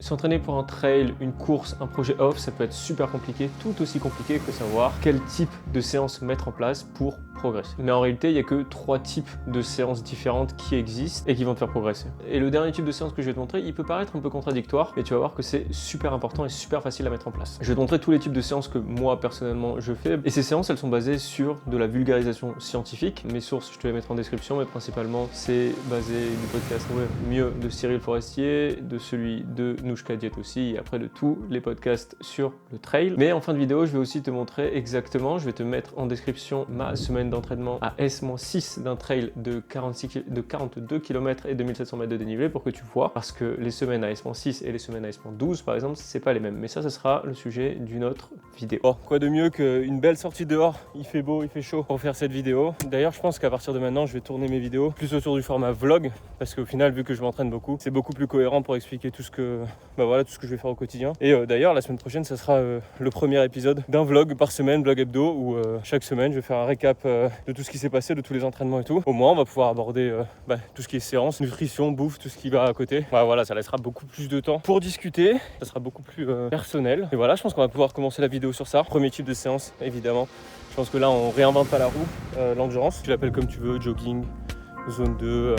S'entraîner pour un trail, une course, un projet off, ça peut être super compliqué, tout aussi compliqué que savoir quel type de séance mettre en place pour progresser. Mais en réalité, il n'y a que 3 types de séances différentes qui existent et qui vont te faire progresser. Et le dernier type de séance que je vais te montrer, il peut paraître un peu contradictoire, mais tu vas voir que c'est super important et super facile à mettre en place. Je vais te montrer tous les types de séances que moi, personnellement, je fais. Et ces séances, elles sont basées sur de la vulgarisation scientifique. Mes sources, je te les mettrai en description, mais principalement, c'est basé du podcast mieux de Cyril Forestier, de celui de Nouchka Diet aussi, et après de tous les podcasts sur le trail. Mais en fin de vidéo, je vais aussi te montrer exactement, je vais te mettre en description ma semaine d'entraînement à S-6 d'un trail de 42 km et 2700 mètres de dénivelé pour que tu vois, parce que les semaines à S-6 et les semaines à S-12 par exemple, c'est pas les mêmes. Mais ça sera le sujet d'une autre vidéo. Bon, quoi de mieux qu'une belle sortie dehors, il fait beau, il fait chaud pour faire cette vidéo. D'ailleurs, je pense qu'à partir de maintenant, je vais tourner mes vidéos plus autour du format vlog, parce qu'au final, vu que je m'entraîne beaucoup, c'est beaucoup plus cohérent pour expliquer tout ce que je vais faire au quotidien. Et d'ailleurs, la semaine prochaine, ça sera le premier épisode d'un vlog par semaine, vlog hebdo, où chaque semaine, je vais faire un récap de tout ce qui s'est passé, de tous les entraînements et tout. Au moins, on va pouvoir aborder tout ce qui est séance, nutrition, bouffe, tout ce qui va à côté. Voilà, ça laissera beaucoup plus de temps pour discuter, ça sera beaucoup plus personnel. Et voilà, je pense qu'on va pouvoir commencer la vidéo sur ça. Premier type de séance, évidemment. Je pense que là, on réinvente pas la roue, l'endurance. Tu l'appelles comme tu veux, jogging, zone 2,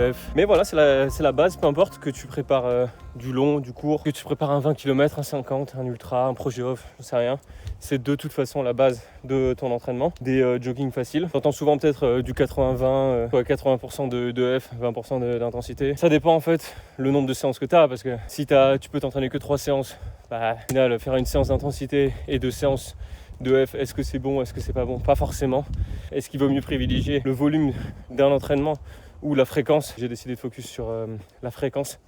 EF. Mais voilà, c'est la base, peu importe que tu prépares du long, du court, que tu prépares un 20 km, un 50, un ultra, un projet off, je sais rien. C'est de toute façon la base de ton entraînement. Des jogging faciles. T'entends souvent peut-être du 80-20, 80% de F, 20% d'intensité. Ça dépend en fait le nombre de séances que tu as, parce que si tu peux t'entraîner que 3 séances, au final, faire une séance d'intensité et 2 séances de F, est-ce que c'est bon, est-ce que c'est pas bon? Pas forcément. Est-ce qu'il vaut mieux privilégier le volume d'un entraînement ou la fréquence? J'ai décidé de focus sur la fréquence.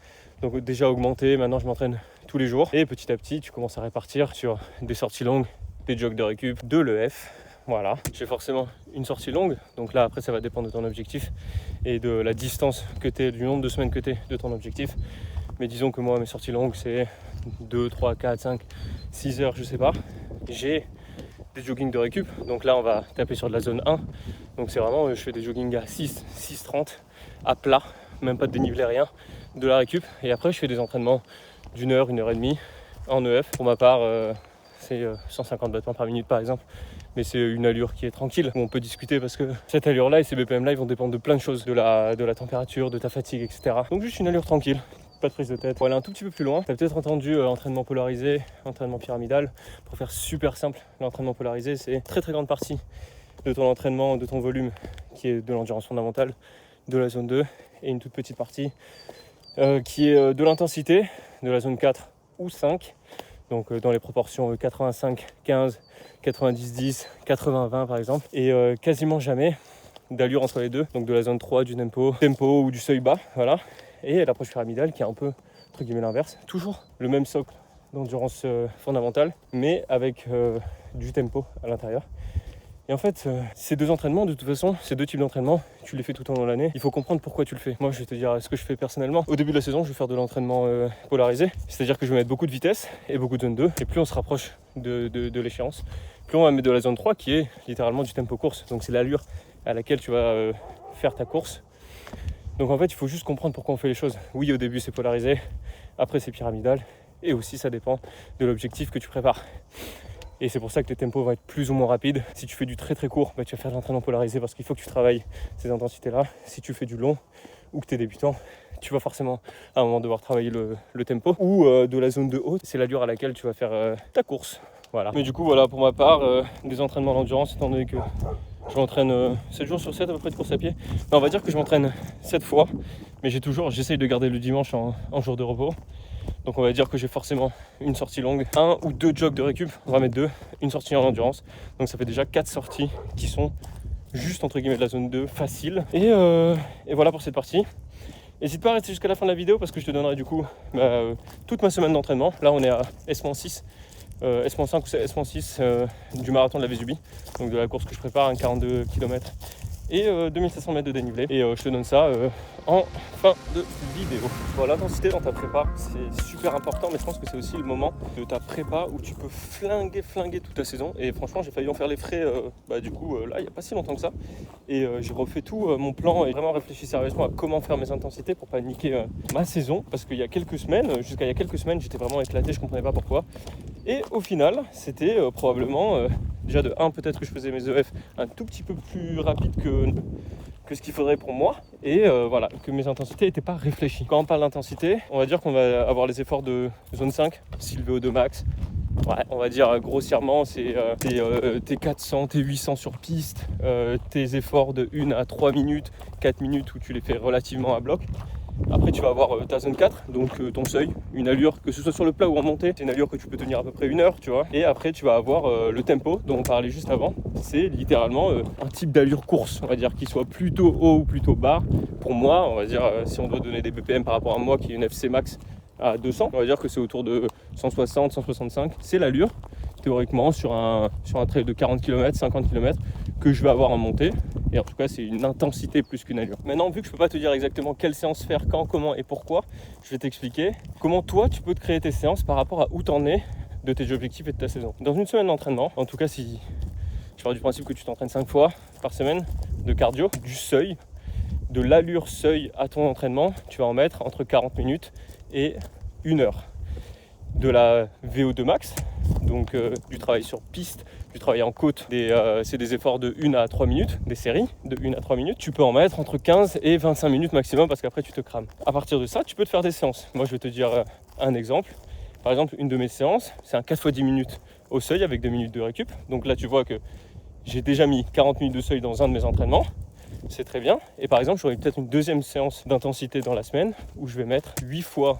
Donc déjà augmenter, maintenant je m'entraîne tous les jours. Et petit à petit, tu commences à répartir sur des sorties longues, des jogs de récup, de l'EF. Voilà. J'ai forcément une sortie longue. Donc là, après, ça va dépendre de ton objectif et de la distance que tu es, du nombre de semaines que tu es de ton objectif. Mais disons que moi, mes sorties longues, c'est 2, 3, 4, 5, 6 heures, je sais pas. J'ai des joggings de récup, donc là on va taper sur de la zone 1, donc c'est vraiment, je fais des joggings à 6,30 à plat, même pas de dénivelé, rien, de la récup, et après je fais des entraînements d'1 heure, 1 heure et demie en EF. Pour ma part, c'est 150 battements par minute par exemple, mais c'est une allure qui est tranquille, où on peut discuter parce que cette allure là et ces BPM là, ils vont dépendre de plein de choses, de la température, de ta fatigue, etc. Donc juste une allure tranquille. Pas de prise de tête. Pour aller un tout petit peu plus loin, tu as peut-être entendu entraînement polarisé, entraînement pyramidal. Pour faire super simple, l'entraînement polarisé, c'est très très grande partie de ton entraînement, de ton volume, qui est de l'endurance fondamentale, de la zone 2, et une toute petite partie qui est de l'intensité, de la zone 4 ou 5. Donc dans les proportions 85-15, 90-10, 80-20 par exemple. Et quasiment jamais d'allure entre les deux. Donc de la zone 3, du tempo ou du seuil bas, voilà. Et l'approche pyramidale qui est un peu, entre guillemets, l'inverse. Toujours le même socle d'endurance fondamentale, mais avec du tempo à l'intérieur. Et en fait, ces deux entraînements, de toute façon, ces deux types d'entraînement, tu les fais tout au long de l'année. Il faut comprendre pourquoi tu le fais. Moi, je vais te dire ce que je fais personnellement. Au début de la saison, je vais faire de l'entraînement polarisé. C'est-à-dire que je vais mettre beaucoup de vitesse et beaucoup de zone 2. Et plus on se rapproche de l'échéance, plus on va mettre de la zone 3 qui est littéralement du tempo course. Donc c'est l'allure à laquelle tu vas faire ta course. Donc en fait, il faut juste comprendre pourquoi on fait les choses. Oui, au début, c'est polarisé. Après, c'est pyramidal. Et aussi, ça dépend de l'objectif que tu prépares. Et c'est pour ça que les tempos vont être plus ou moins rapides. Si tu fais du très très court, tu vas faire de l'entraînement polarisé parce qu'il faut que tu travailles ces intensités-là. Si tu fais du long ou que tu es débutant, tu vas forcément à un moment devoir travailler le tempo. Ou de la zone de haute, c'est l'allure à laquelle tu vas faire ta course. Voilà. Mais du coup, voilà, pour ma part, des entraînements d'endurance, étant donné que je m'entraîne 7 jours sur 7 à peu près de course à pied. Non, on va dire que je m'entraîne 7 fois, mais j'essaye de garder le dimanche en jour de repos. Donc on va dire que j'ai forcément une sortie longue, 1 ou 2 jogs de récup, on va mettre 2, une sortie en endurance. Donc ça fait déjà 4 sorties qui sont juste entre guillemets de la zone 2 facile. Et voilà pour cette partie. N'hésite pas à rester jusqu'à la fin de la vidéo parce que je te donnerai du coup toute ma semaine d'entraînement. Là on est à S-6. S-5 ou S-6 du marathon de la Vésubie, donc de la course que je prépare, un 42 km et 2700 mètres de dénivelé. Et je te donne ça en fin de vidéo. Bon, l'intensité dans ta prépa, c'est super important, mais je pense que c'est aussi le moment de ta prépa où tu peux flinguer toute ta saison. Et franchement, j'ai failli en faire les frais là, il n'y a pas si longtemps que ça. Et j'ai refait tout mon plan et vraiment réfléchi sérieusement à comment faire mes intensités pour pas niquer ma saison. Parce qu'il y a quelques semaines, jusqu'à il y a quelques semaines, j'étais vraiment éclaté, je comprenais pas pourquoi. Et au final, c'était probablement, déjà de 1, peut-être que je faisais mes EF un tout petit peu plus rapide que ce qu'il faudrait pour moi. Et voilà, que mes intensités n'étaient pas réfléchies. Quand on parle d'intensité, on va dire qu'on va avoir les efforts de zone 5, si le VO2 max. Ouais, on va dire grossièrement, c'est tes 400, tes 800 sur piste, tes efforts de 1 à 3 minutes, 4 minutes où tu les fais relativement à bloc. Après, tu vas avoir ta zone 4, donc ton seuil, une allure, que ce soit sur le plat ou en montée, c'est une allure que tu peux tenir à peu près 1 heure, tu vois. Et après, tu vas avoir le tempo dont on parlait juste avant. C'est littéralement un type d'allure course, on va dire, qui soit plutôt haut ou plutôt bas. Pour moi, on va dire, si on doit donner des BPM par rapport à moi qui est une FC max à 200, on va dire que c'est autour de 160, 165. C'est l'allure, théoriquement, sur un trail de 40 km, 50 km, que je vais avoir en montée. Et en tout cas, c'est une intensité plus qu'une allure. Maintenant, vu que je ne peux pas te dire exactement quelle séance faire, quand, comment et pourquoi, je vais t'expliquer comment toi, tu peux te créer tes séances par rapport à où tu en es de tes objectifs et de ta saison. Dans une semaine d'entraînement, en tout cas, si je pars du principe que tu t'entraînes 5 fois par semaine de cardio, du seuil, de l'allure seuil à ton entraînement, tu vas en mettre entre 40 minutes et 1 heure. De la VO2 max, donc du travail sur piste, du travail en côte, c'est des efforts de 1 à 3 minutes, des séries de 1 à 3 minutes. Tu peux en mettre entre 15 et 25 minutes maximum parce qu'après tu te crames. À partir de ça, tu peux te faire des séances. Moi, je vais te dire un exemple. Par exemple, une de mes séances, c'est un 4 x 10 minutes au seuil avec 2 minutes de récup. Donc là, tu vois que j'ai déjà mis 40 minutes de seuil dans un de mes entraînements. C'est très bien. Et par exemple, j'aurai peut-être une deuxième séance d'intensité dans la semaine où je vais mettre 8 fois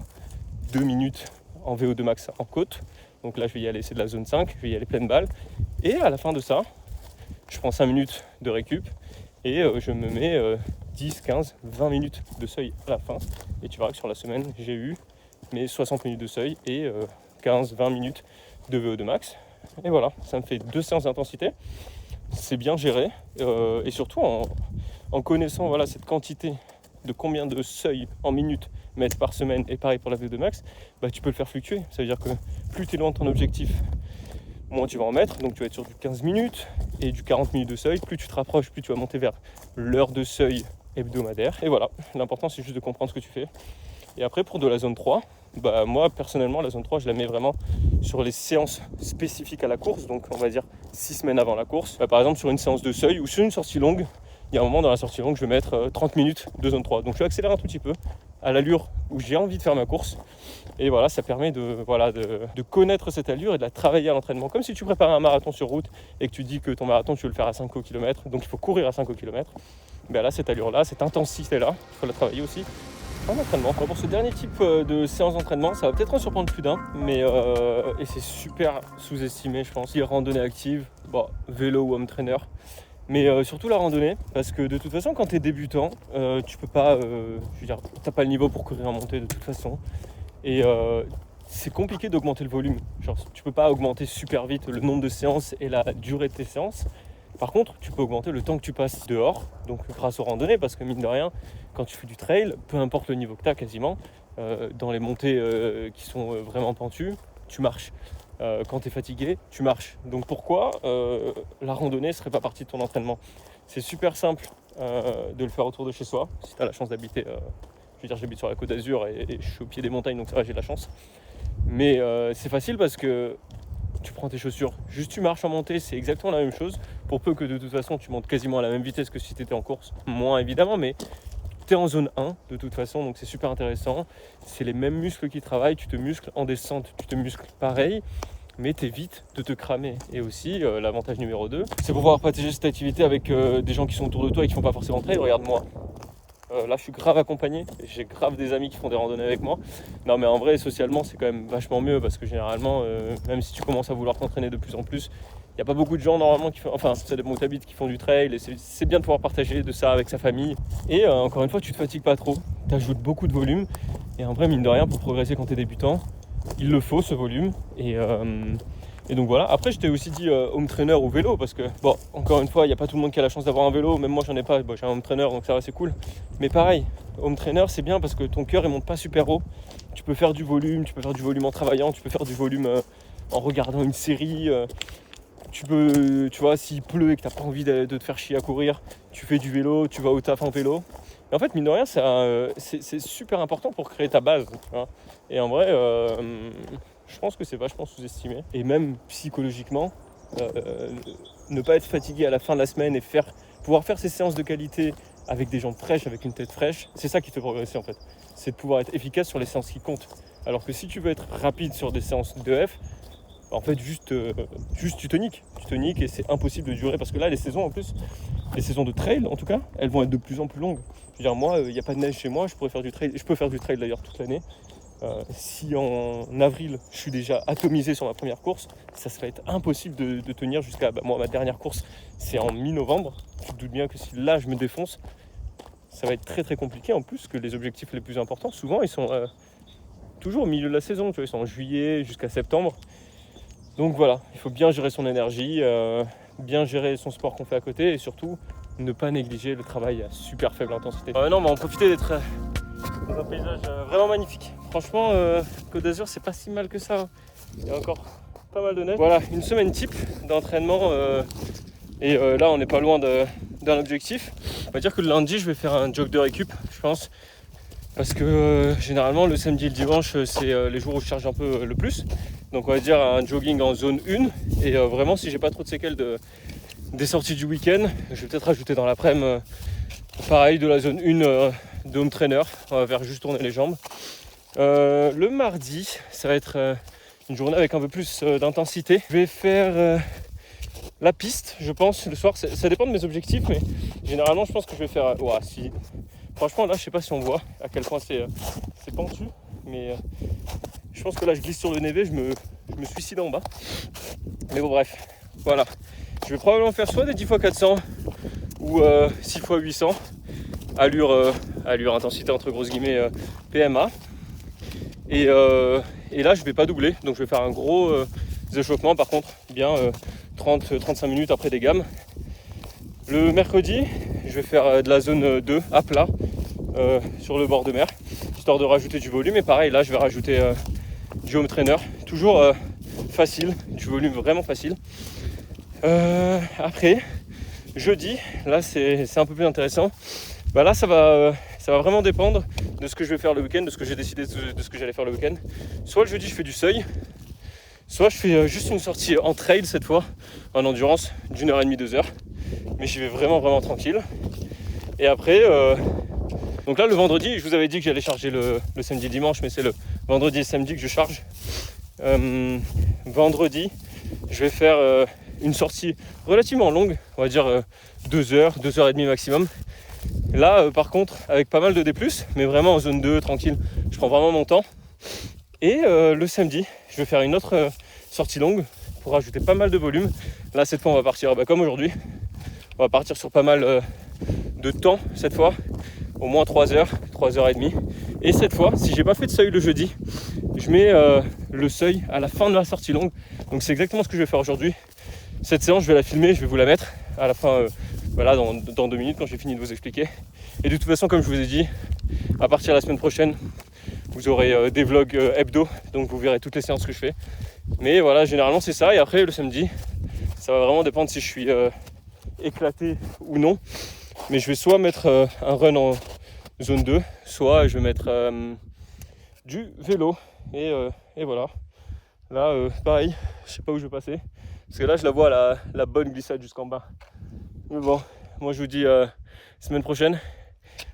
2 minutes en VO2 max en côte. Donc là, je vais y aller, c'est de la zone 5, je vais y aller pleine balle. Et à la fin de ça, je prends 5 minutes de récup et je me mets 10, 15, 20 minutes de seuil à la fin. Et tu verras que sur la semaine, j'ai eu mes 60 minutes de seuil et 15, 20 minutes de VO2 max. Et voilà, ça me fait 2 séances d'intensité. C'est bien géré et surtout en connaissant voilà, cette quantité de combien de seuils en minutes mettre par semaine et pareil pour la VO2 max, bah, tu peux le faire fluctuer. Ça veut dire que plus tu es loin de ton objectif, moins tu vas en mettre. Donc tu vas être sur du 15 minutes et du 40 minutes de seuil. Plus tu te rapproches, plus tu vas monter vers l'heure de seuil hebdomadaire. Et voilà, l'important c'est juste de comprendre ce que tu fais. Et après pour de la zone 3, bah, moi personnellement la zone 3 je la mets vraiment sur les séances spécifiques à la course. Donc on va dire 6 semaines avant la course. Bah, par exemple sur une séance de seuil ou sur une sortie longue, il y a un moment dans la sortie longue, je vais mettre 30 minutes de zone 3. Donc je vais accélérer un tout petit peu à l'allure où j'ai envie de faire ma course. Et voilà, ça permet de connaître cette allure et de la travailler à l'entraînement. Comme si tu préparais un marathon sur route et que tu dis que ton marathon, tu veux le faire à 5 km. Donc il faut courir à 5 km. Ben là, cette allure-là, cette intensité-là, il faut la travailler aussi en entraînement. Pour ce dernier type de séance d'entraînement, ça va peut-être en surprendre plus d'un. Mais et c'est super sous-estimé, je pense. Les randonnées actives, vélo ou home trainer. Mais surtout la randonnée, parce que de toute façon quand tu es débutant, tu peux pas, t'as pas le niveau pour courir en montée de toute façon. Et c'est compliqué d'augmenter le volume. Genre, tu peux pas augmenter super vite le nombre de séances et la durée de tes séances. Par contre, tu peux augmenter le temps que tu passes dehors, donc grâce aux randonnées, parce que mine de rien, quand tu fais du trail, peu importe le niveau que tu as quasiment, dans les montées qui sont vraiment pentues, tu marches. Quand tu es fatigué, tu marches. Donc pourquoi la randonnée ne serait pas partie de ton entraînement? C'est super simple de le faire autour de chez soi. Si tu as la chance d'habiter, j'habite sur la Côte d'Azur et je suis au pied des montagnes, donc ça va, j'ai de la chance. Mais c'est facile parce que tu prends tes chaussures, juste tu marches en montée, c'est exactement la même chose. Pour peu que de toute façon tu montes quasiment à la même vitesse que si tu étais en course, moins évidemment, mais tu es en zone 1 de toute façon, donc c'est super intéressant. C'est les mêmes muscles qui travaillent, tu te muscles en descente, tu te muscles pareil, mais t'évites de te cramer. Et aussi, l'avantage numéro 2, c'est pouvoir partager cette activité avec des gens qui sont autour de toi et qui font pas forcément de trail. Regarde-moi. Là, je suis grave accompagné, j'ai grave des amis qui font des randonnées avec moi. Non, mais en vrai, socialement, c'est quand même vachement mieux parce que généralement, même si tu commences à vouloir t'entraîner de plus en plus, il n'y a pas beaucoup de gens normalement qui font, enfin, ça dépend où tu habites, qui font du trail et c'est bien de pouvoir partager de ça avec sa famille. Et encore une fois, tu te fatigues pas trop, tu ajoutes beaucoup de volume. Et en vrai, mine de rien, pour progresser quand tu es débutant, il le faut ce volume. Et Et donc voilà, après je t'ai aussi dit home trainer ou vélo, parce que bon, encore une fois, il n'y a pas tout le monde qui a la chance d'avoir un vélo, même moi j'en ai pas, bon, j'ai un home trainer donc ça va, c'est cool. Mais pareil, home trainer c'est bien parce que ton cœur il monte pas super haut, tu peux faire du volume, en travaillant, tu peux faire du volume en regardant une série, tu vois, s'il pleut et que t'as pas envie de te faire chier à courir, tu fais du vélo, tu vas au taf en vélo. Et en fait, mine de rien, c'est super important pour créer ta base, tu vois. Et en vrai, je pense que c'est vachement sous-estimé. Et même psychologiquement, ne pas être fatigué à la fin de la semaine et pouvoir faire ces séances de qualité avec des jambes fraîches, avec une tête fraîche, c'est ça qui te fait progresser en fait. C'est de pouvoir être efficace sur les séances qui comptent. Alors que si tu veux être rapide sur des séances d'EF, en fait juste tu toniques et c'est impossible de durer parce que là les saisons en plus, les saisons de trail en tout cas, elles vont être de plus en plus longues. Je veux dire, moi, il n'y a pas de neige chez moi, je peux faire du trail d'ailleurs toute l'année. Si en avril je suis déjà atomisé sur ma première course, ça va être impossible de tenir jusqu'à moi, ma dernière course c'est en mi-novembre. Tu te doutes bien que si là je me défonce, ça va être très très compliqué. En plus que les objectifs les plus importants souvent ils sont toujours au milieu de la saison, tu vois, ils sont en juillet jusqu'à septembre. Donc voilà, il faut bien gérer son énergie, bien gérer son sport qu'on fait à côté et surtout ne pas négliger le travail à super faible intensité. Non, on va en profiter d'être dans un paysage vraiment magnifique. Franchement, Côte d'Azur, c'est pas si mal que ça. Il y a encore pas mal de neige. Voilà, une semaine type d'entraînement et là, on n'est pas loin d'un objectif. On va dire que le lundi, je vais faire un jog de récup, je pense. Parce que généralement, le samedi et le dimanche, c'est les jours où je charge un peu le plus. Donc on va dire un jogging en zone 1. Et vraiment, si j'ai pas trop de séquelles des sorties du week-end, je vais peut-être rajouter dans l'après-midi pareil de la zone 1 de home trainer. On va faire juste tourner les jambes. Le mardi, ça va être une journée avec un peu plus d'intensité. Je vais faire la piste, je pense, le soir. Ça dépend de mes objectifs, mais généralement, je pense que je vais faire... si. Franchement, là, je sais pas si on voit à quel point c'est pentu, mais je pense que là, je glisse sur le névé, je me suicide en bas. Mais bon, bref, voilà. Je vais probablement faire soit des 10x400 ou 6x800, allure intensité entre grosses guillemets PMA. Et là, je vais pas doubler, donc je vais faire un gros échauffement, par contre, bien 30-35 minutes après des gammes. Le mercredi, je vais faire de la zone 2 à plat sur le bord de mer, histoire de rajouter du volume. Et pareil, là, je vais rajouter du home trainer, toujours facile, du volume vraiment facile. Après, jeudi, là, c'est un peu plus intéressant. Là, ça va vraiment dépendre de ce que je vais faire le week-end, de ce que j'ai décidé de ce que j'allais faire le week-end. Soit le jeudi, je fais du seuil, soit je fais juste une sortie en trail cette fois, en endurance, d'1h30, 2h. Mais j'y vais vraiment tranquille. Et après, donc là le vendredi, je vous avais dit que j'allais charger le samedi dimanche, mais c'est le vendredi et samedi que je charge. Vendredi, je vais faire une sortie relativement longue, on va dire 2h, 2h30 maximum. Là par contre, avec pas mal de D+, mais vraiment en zone 2, tranquille, je prends vraiment mon temps. Et le samedi, je vais faire une autre sortie longue pour rajouter pas mal de volume. Là cette fois on va partir comme aujourd'hui. On va partir sur pas mal de temps cette fois, au moins 3h, 3h30. Et cette fois, si j'ai pas fait de seuil le jeudi, je mets le seuil à la fin de la sortie longue. Donc c'est exactement ce que je vais faire aujourd'hui. Cette séance, je vais la filmer, je vais vous la mettre à la fin, voilà, dans 2 minutes quand j'ai fini de vous expliquer. Et de toute façon, comme je vous ai dit, à partir de la semaine prochaine, vous aurez des vlogs hebdo, donc vous verrez toutes les séances que je fais. Mais voilà, généralement c'est ça. Et après, le samedi, ça va vraiment dépendre si je suis éclaté ou non, mais je vais soit mettre un run en zone 2, soit je vais mettre du vélo et voilà. Là pareil, je sais pas où je vais passer parce que là je la vois la bonne glissade jusqu'en bas. Mais bon, moi je vous dis semaine prochaine.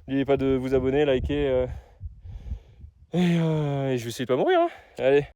N'oubliez pas de vous abonner, liker et je vais essayer de pas mourir hein. Allez.